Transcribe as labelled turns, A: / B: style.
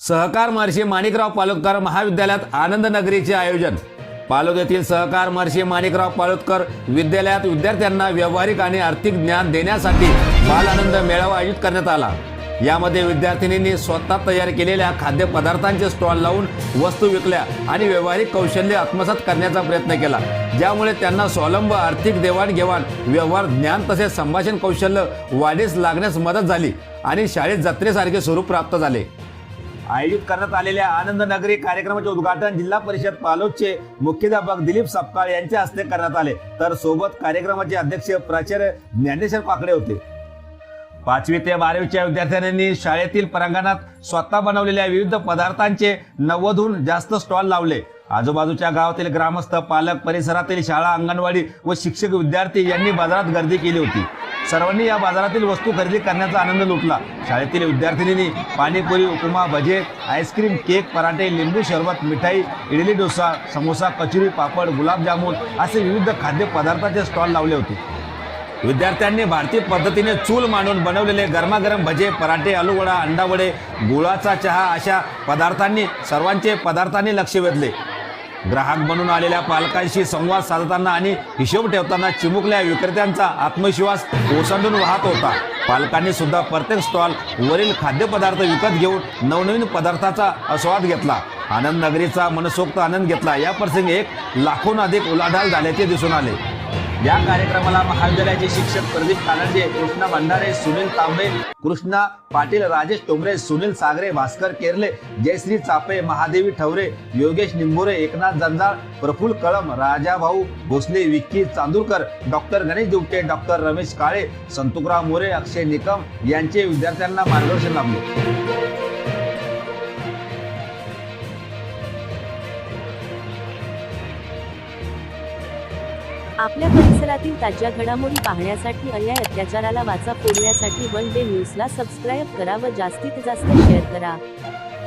A: सहकार महर्षी माणिकराव पालोदकर महाविद्यालयात आनंद नगरीचे आयोजन। पालोद येथील सहकार महर्षी माणिकराव पालोदकर विद्यालयात विद्यार्थ्यांना व्यावहारिक आणि आर्थिक ज्ञान देण्यासाठी बाल आनंद मेळावा आयोजित करण्यात आला। यामध्ये विद्यार्थिनींनी स्वतः तयार केलेल्या खाद्यपदार्थांचे स्टॉल लावून वस्तू विकल्या आणि व्यावहारिक कौशल्य आत्मसात करण्याचा प्रयत्न केला, ज्यामुळे त्यांना स्वावलंब, आर्थिक देवाणघेवाण, व्यवहार ज्ञान तसेच संभाषण कौशल्य वाढीस लागण्यास मदत झाली आणि शाळेत जत्रेसारखे स्वरूप प्राप्त झाले। आयोजित करण्यात आलेल्या आनंद नगरी कार्यक्रमाचे उद्घाटन जिल्हा परिषद पालोदचे मुख्याध्यापक दिलीप सपकाळ यांच्या हस्ते करण्यात आले, तर सोबत कार्यक्रमाचे अध्यक्ष प्राचार्य ज्ञानेश्वर काकडे होते। 5वी ते 12वीच्या विद्यार्थ्यांनी शाळेतील प्रांगणात स्वतः बनवलेल्या विविध पदार्थांचे 90हून जास्त स्टॉल लावले। आजूबाजूच्या गावातील ग्रामस्थ, पालक, परिसरातील शाळा, अंगणवाडी व शिक्षक, विद्यार्थी यांनी बाजारात गर्दी केली होती। सर्वांनी या बाजारातील वस्तू खरेदी करण्याचा आनंद लुटला। शाळेतील विद्यार्थिनींनी पाणीपुरी, उपमा, भजे, आईस्क्रीम, केक, पराठे, लिंबू सरबत, मिठाई, इडली, डोसा, समोसा, कचोरी, पापड, गुलाबजामुन असे विविध खाद्यपदार्थांचे स्टॉल लावले होते। विद्यार्थ्यांनी भारतीय पद्धतीने चूल मांडून बनवलेले गरमागरम भजे, पराठे, आलू वडा, अंडा वडे, गुळाचा चहा अशा पदार्थांनी पदार्थांनी लक्ष वेधले। ग्राहक बनून आलेल्या पालकांशी संवाद साधताना आणि हिशोब ठेवताना चिमुकल्या विक्रेत्यांचा आत्मविश्वास ओसंडून वाहत होता। पालकांनी सुद्धा प्रत्येक स्टॉल वरील खाद्यपदार्थ विकत घेऊन नवनवीन पदार्थाचा आस्वाद घेतला। आनंद नगरीचा मनसोक्त आनंद घेतला। या प्रसंगी 1 लाखोहून अधिक उलाढाल झाल्याचे दिसून आले। या कार्यक्रमाला महाविद्यालयाचे शिक्षक प्रदीप कानडे, कृष्णा भंडारे, सुनील तांबे, कृष्णा पाटील, राजेश टोमरे, सुनील सागरे, भास्कर केरले, जयश्री चापे, महादेवी ठवरे, योगेश निंबोरे, एकनाथ जंजाळ, प्रफुल्ल कळम, राजाभाऊ भोसले, विक्की चांदूरकर, डॉक्टर गणेश दुपटे, डॉक्टर रमेश काळे, संतुकराव मोरे, अक्षय निकम यांचे विद्यार्थ्यांना मार्गदर्शन लाभले।
B: आपल्या परिसरातील ताज्या घडामोडी पाहण्यासाठी, अन्याय अत्याचाराला वाचा फोडण्यासाठी वन डे न्यूजला सबस्क्राईब करा व जास्तीत जास्त शेअर करा।